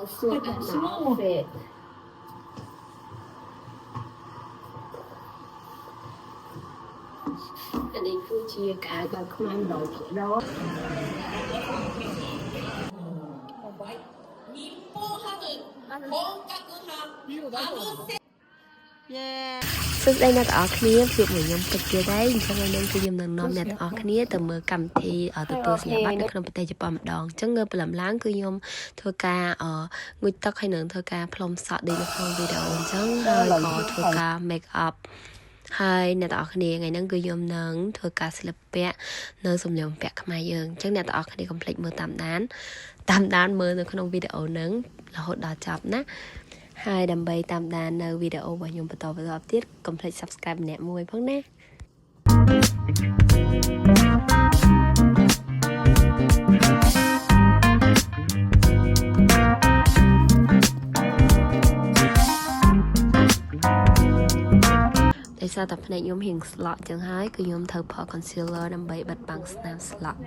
sort an outfit อันนี้คือชีการแบบขมันดอกร้อน សួស្តីអ្នកទាំងអស់គ្នាជួបមួយខ្ញុំពិតទៀតហើយអញ្ចឹងខ្ញុំគឺខ្ញុំនឹងនាំអ្នកទាំងអស់គ្នាទៅមើលកម្មវិធីទទួលសញ្ញាបត្រនៅក្នុងប្រទេសជប៉ុនម្ដងអញ្ចឹងព្រលឹមឡើងគឺខ្ញុំធ្វើការងូតទឹកហើយនឹងធ្វើការផ្លុំសក់ដូចនៅក្នុងវីដេអូអញ្ចឹងហើយក៏ធ្វើការ make up ហើយអ្នកទាំងអស់គ្នាថ្ងៃហ្នឹងគឺខ្ញុំនឹងធ្វើការស្លៀកពាក់នៅសម្លៀកបំពាក់ខ្មែរយើងអញ្ចឹងអ្នកទាំងអស់គ្នាកុំភ្លេចមើលតាមដានមើលនៅក្នុងវីដេអូហ្នឹងរហូតដល់ចប់ណាហើយដើម្បីតាមដាននៅវីដេអូរបស់ខ្ញុំបន្តទៀតកុំភ្លេច Subscribe ម្នាក់មួយផងណាដោយសារតែភ្នែកខ្ញុំរៀងស្លក់ចឹងហើយគឺខ្ញុំត្រូវផក concealer ដើម្បីបិទបាំងស្នាមស្លក់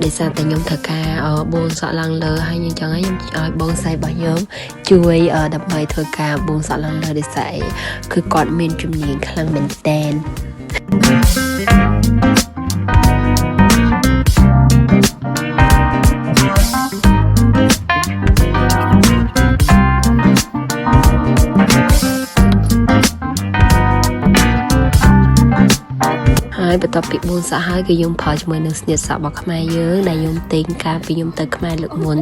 ដោយសារតែខ្ញុំធ្វើការបួងសក់ឡើងលើហើយអញ្ចឹងខ្ញុំឲ្យបងស្រីរបស់ខ្ញុំជួយដើម្បីធ្វើការបួងសក់ឡើងលើដោយសារគឺគាត់មានជំនាញខ្លាំងមែនតែនហើយបន្ទាប់ពីបួងសក់ហើយគឺខ្ញុំផលជាមួយនឹងស្នៀតសក់របស់ខ្មែរយើងដែលខ្ញុំទិញកាលពីខ្ញុំទៅខ្មែរលើកមុន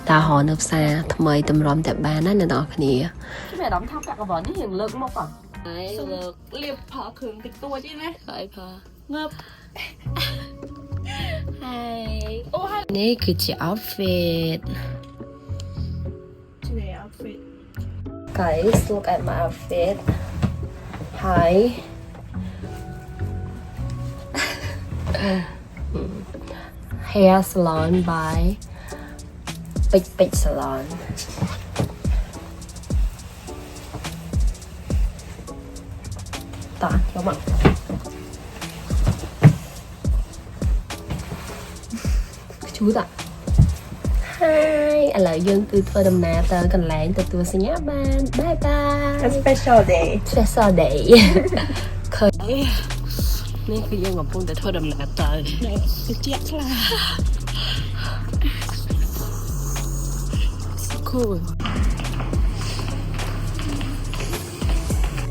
តាហោនៅផ្សារថ្មីតម្រាំតែបានណាអ្នកនរគ្នាខ្ញុំមានអារម្មណ៍ថាពាក់កង្វល់នេះយើងលើកមកហើយលើកលាបផលគ្រឿងតិចតួចទេណាហើយផលងើបហើយអូហើយនេះគឺជា outfit ជា outfit guys look at my outfit hi hair salon by Big Salon តោះយកមកខ្ជូតហើយឥឡូវយើងគឺធ្វើដំណើរទៅកន្លែងទទួលសញ្ញាបត្របាយបាយ special day ឃើញនេះគឺយើងកំពុងតែធ្វើដំណើរទៅគឺជាក់ខ្លាំង cool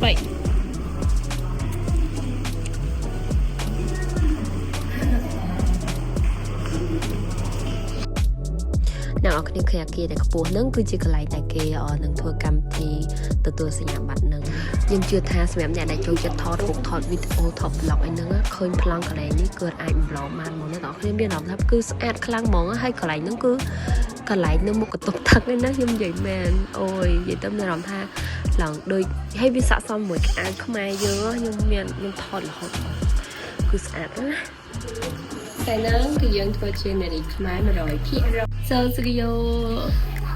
បាយអ្នកនរគ្នាឃើញអាគារដែលខ្ពស់ហ្នឹងគឺជាកន្លែងដែលគេនឹងធ្វើកម្មវិធីទទួលសញ្ញាបត្រហ្នឹងខ្ញុំជឿថាសម្រាប់អ្នកដែលចូលចិត្តថតរូបថតវីដេអូថត vlog អីហ្នឹងឃើញប្លង់កន្លែងនេះគឺអាចបំឡងបានមកអ្នកនរគ្នាមានអារម្មណ៍ថាគឺស្អាតខ្លាំងហ្មងហើយកន្លែងហ្នឹងគឺកន្លែងនៅមុខកន្ទប់ទឹកឯណាខ្ញុំនិយាយមែនអូយនិយាយទៅមានអារម្មណ៍ថាឡើងដូចហើយវាស័ក្តិសមមួយក្អាវខ្មែរយើងខ្ញុំថតរហូតគឺស្អាតណាស់តែហ្នឹងគឺយើងធ្វើជានារីខ្មែរ 100% សូស្រីយោ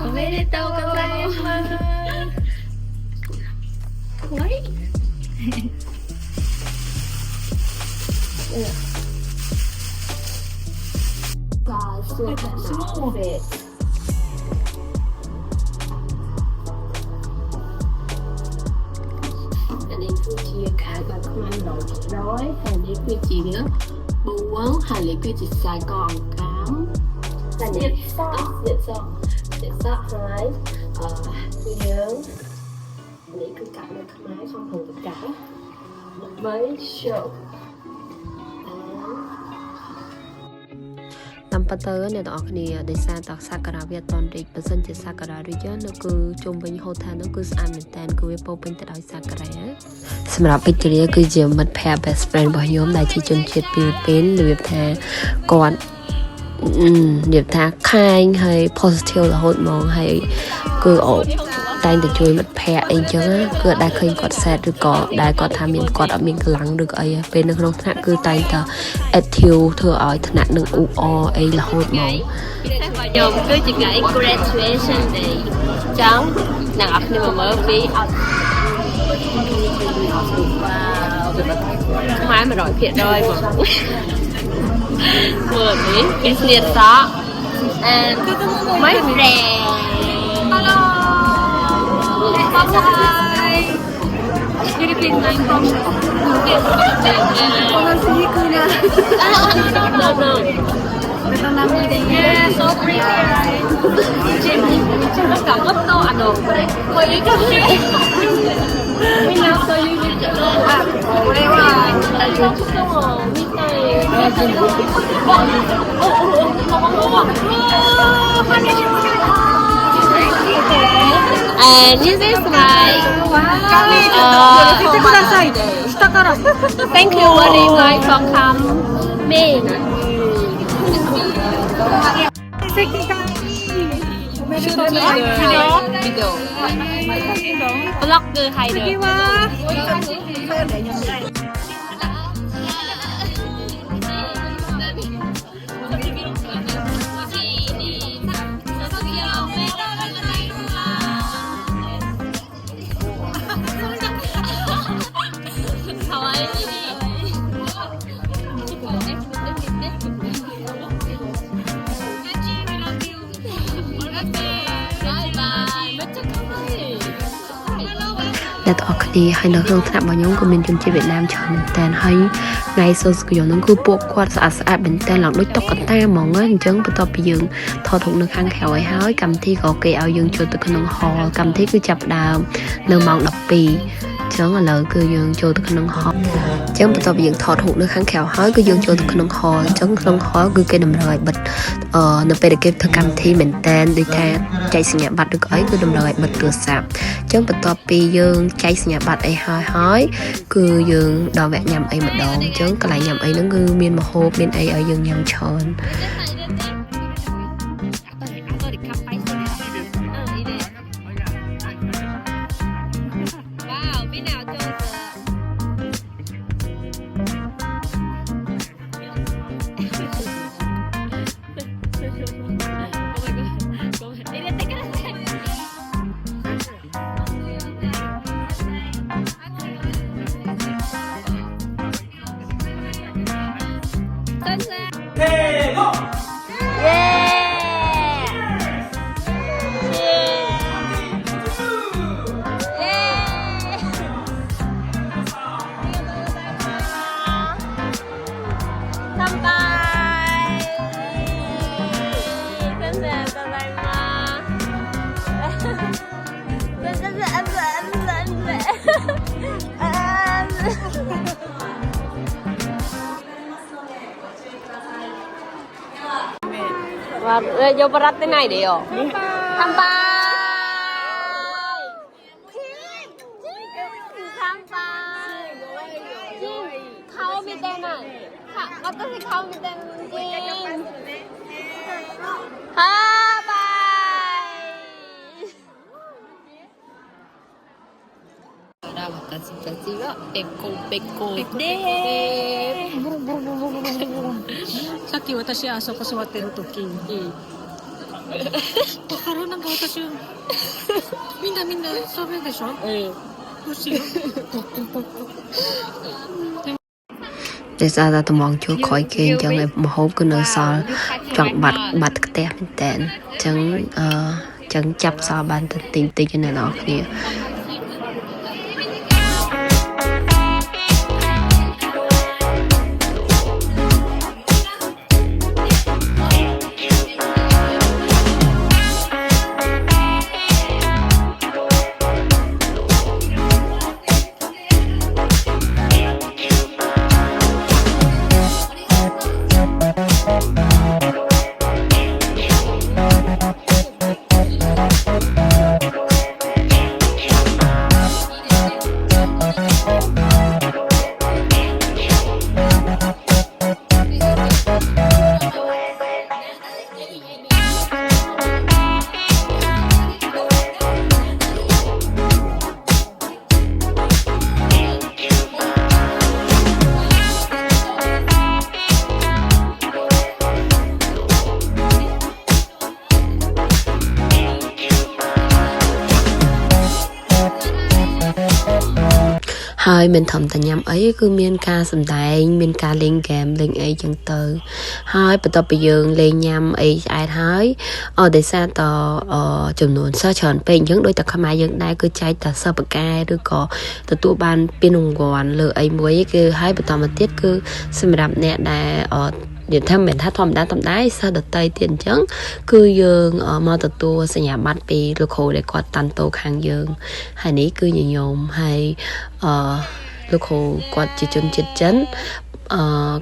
おめでとうございます怖いさあそうかそうでอันนี้คือชีการแบบขมันดอกร้อยอันนี้คือชีเนื้อbuông hay là cái chỉ xài còn cám là nhiệt sọ hai nhớ lấy cái cặp này không máy không hề tất cả mấy show តាមប៉តើអ្នកទាំងអស់គ្នាដោយសារតសាការៈវាអត់តរីកបើសិនជាសាការៈរីកនៅគឺជុំវិញហូថែលនោះគឺស្អាតមែនតើគឺវាពោពេញទៅដោយសាការៈសម្រាប់ Victoria គឺជាមិត្តភក្តិ best friend របស់ខ្ញុំដែលជាជនជាតិហ្វីលីពីនរបៀបថាគាត់និយាយថាខាញហើយ positive រហូតហ្មងហើយគឺតែងតែជួយមិត្តភក្តិអីចឹងគឺដែលឃើញគាត់ sad ឬក៏ដែលគាត់ថាមានគាត់អត់មានកម្លាំងឬក៏អីពេលនៅក្នុងថ្នាក់គឺតែងតែ active ធ្វើឲ្យថ្នាក់នឹងអ៊ូអអីរហូតហ្មងខ្ញុំគឺជាថ្ងៃ graduation day ចឹងអ្នកអរគ្នាមើលពីអត់ខ្មែរ 100% ហ្មងមើលនេះ business talk and my friend hello hi Philippines I'm from no Vietnam yeah so pretty nó cảm ơn tôi ăn đồ quay đi cho chị mình nào tôi đi à đây là and this is my thank you very much for coming video vlogger hay đượcអ្នកទាំងអស់គ្នាហើយនៅក្នុងថ្នាក់របស់ខ្ញុំក៏មានជនជាតិវៀតណាមច្រើនមែនតើហើយថ្ងៃសូស្គីនោះគឺពួកគាត់ស្អាតស្អាតមែនតើឡើងដូចតុកកតាហ្មងអញ្ចឹងបន្ទាប់ពីយើងថតរូបនៅខាងក្រៅហើយកម្មវិធីក៏គេឲ្យយើងចូលទៅក្នុង hall កម្មវិធីគឺចាប់ផ្ដើមនៅម៉ោង 12 ចឹងឥឡូវគឺយើងចូលទៅក្នុង hall ចឹងបន្ទាប់ពីយើងថតរូបនៅខាងក្រៅហើយគឺយើងចូលទៅក្នុង hall ចឹងក្នុង hall គឺគេតម្រូវឲ្យបិទនៅពេលដែលគេធ្វើកម្មវិធីមែនតែនដូចថាចែកសញ្ញាបត្រឬក៏អីគឺតម្រូវឲ្យបិទទូរស័ព្ទចឹងបន្ទាប់ពីយើងចែកសញ្ញាបត្រអីហើយគឺយើងដល់វគ្គញ៉ាំអីម្ដងចឹងកន្លែងញ៉ាំអីហ្នឹងគឺមានម្ហូបមានអីឲ្យយើងញ៉ាំច្រើនvà vô barat thế này để ở tham ba khâu mi tên này có tới thì khâu mi tên ha bye私はペコペコでさっき私あそこ座ってる時に、だからなんか私みんな喋るでしょ、どうしようđể ra tụi mong chúa khỏi kia cho ngày một hộp cứ nở sò chọn bạch cái tép tên chẳng chập sò bàn tình cho nên nó kia ហើយមិនធំតែញ៉ាំអីគឺមានការសម្ដែងមានការលេងហ្គេមលេងអីចឹងទៅហើយបន្ទាប់ពីយើងលេងញ៉ាំអីឆ្អែតហើយដោយសារតចំនួនសិស្សច្រើនពេកអញ្ចឹងដូចតែខ្មែរយើងដែរគឺចែកតែសិស្សបកែឬក៏ទទួលបានពានរង្វាន់លើអីមួយគឺហើយបន្តមកទៀតគឺសម្រាប់អ្នកដែលនិយាយថាមិនថាធម្មតាសិស្សដតីទៀតអញ្ចឹងគឺយើងមកទទួលសញ្ញាបត្រពីលោកគ្រូដែលគាត់តាន់តូខាងយើងហើយនេះគឺញញោមហើយលោកគ្រូគាត់ជាជនជាតិចិន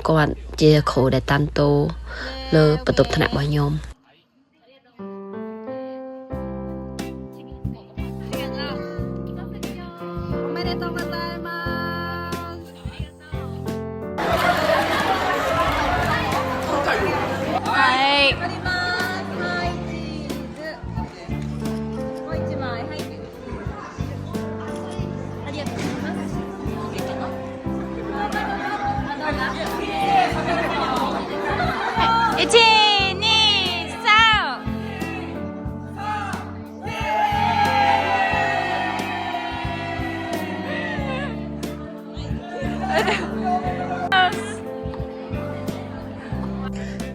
គាត់ជាគ្រូដែលតាន់តូលើបន្ទប់ថ្នាក់របស់ខ្ញុំ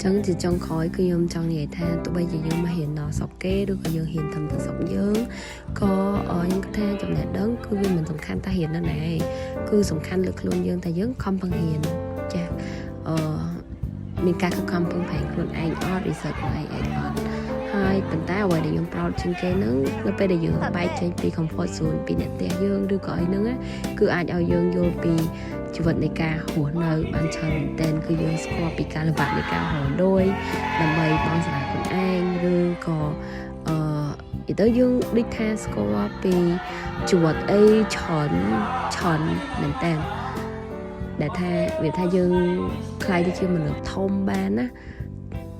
ចឹងជាចុងក្រោយគឺខ្ញុំចង់និយាយថាទោះបីជាយើងមកហ៊ានដល់ស្រុកគេឬក៏យើងហ៊ានធ្វើទៅស្រុកយើងក៏ខ្ញុំគិតថាចំណេះដឹងគឺវាមិនសំខាន់តែហ៊ាននៅណាគឺសំខាន់លើខ្លួនយើងតែយើងខំប្រឹងហ៊ានចាមានការខំប្រឹងប្រែងខ្លួនឯងអត់ research ខ្លួនឯងអត់ហើយប៉ុន្តែអ្វីដែលខ្ញុំប្រោតជាងគេហ្នឹងនៅពេលដែលយើងបែកចេញពី comfort zone ពីអ្នកផ្ទះយើងឬក៏អីហ្នឹងគឺអាចឲ្យយើងយល់ពីជីវិតនៃការរស់នៅបានច្រើនមែនទែនគឺយើងស្គាល់ពីការលំបាកនៃការរស់នៅដើម្បីបងស្ដាយខ្លួនឯងឬក៏និយាយទៅយើងដូចថាស្គាល់ពីជីវិតអីច្រើនមែនទែនដែលថាវាថាយើងខ្លាយទៅជាមនុស្សធំបានណា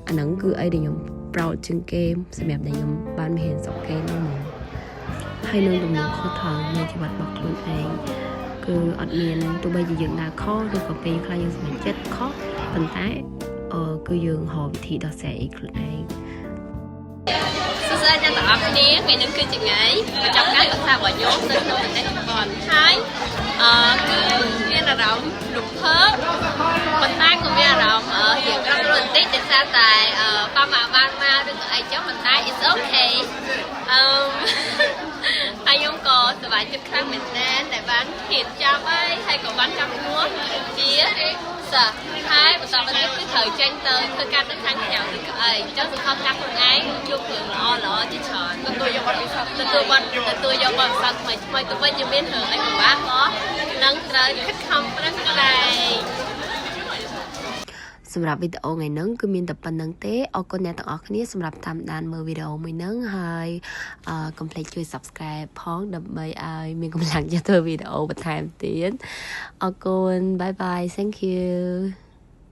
អាហ្នឹងគឺអីដែលខ្ញុំប្រោតជាងគេសម្រាប់ដែលខ្ញុំបានមកហ៊ានស្រុកគេហ្នឹងហ្មងហើយនឹងទំនួលខុសត្រូវនៃជីវិតរបស់ខ្លួនឯងគឺអត់មានទោះបីជាយើងដើរខុសឬក៏ពេលខ្លះយើងសម្រេចចិត្តខុសប៉ុន្តែគឺយើងរកវិធីដោះស្រាយខ្លួនឯងសួស្តីអ្នកទាំងអស់គ្នាថ្ងៃនេះគឺជាថ្ងៃបញ្ចប់ការសិក្សារបស់ខ្ញុំនៅក្នុងប្រទេសជប៉ុនហើយគឺមានអារម្មណ៍រំភើបប៉ុន្តែក៏មានអារម្មណ៍រៀងរត់បន្តិចដោយសារតែប៉ាម៉ាបានមកឬក៏អីចឹងប៉ុន្តែ it's okay ហើយខ្ញុំក៏សប្បាយចិត្តខ្លាំងមែនទែនដែលបានហ៊ានចាប់ហើយក៏បានចាប់ឈ្មោះជាសិស្សហើយបន្តមកទៀតគឺត្រូវចេញទៅធ្វើការនៅខាងក្រៅឬក៏អីចឹងសង្ឃឹមថាខ្លួនឯងជួបរឿងល្អជាច្រើនទទួលយកបទពិសោធន៍ទទួលយកបទពិសោធន៍ថ្មីទៅវិញយើងមានរឿងអីពិបាកក៏នឹងត្រូវខិតខំប្រឹងប្រែងសម្រាប់វីដេអូថ្ងៃហ្នឹងគឺមានតែប៉ុណ្្នឹងទេអរគុណអ្នកទាំងអស់គ្នាសម្រាប់តាមដានមើលវីដេអូមួយហ្នឹងហើយកុំភ្លេចជួយ Subscribe ផងដើម្បីឲ្យមានកម្លាំងចិត្តធ្វើវីដេអូបន្ថែមទៀតអរគុណ Bye bye Thank you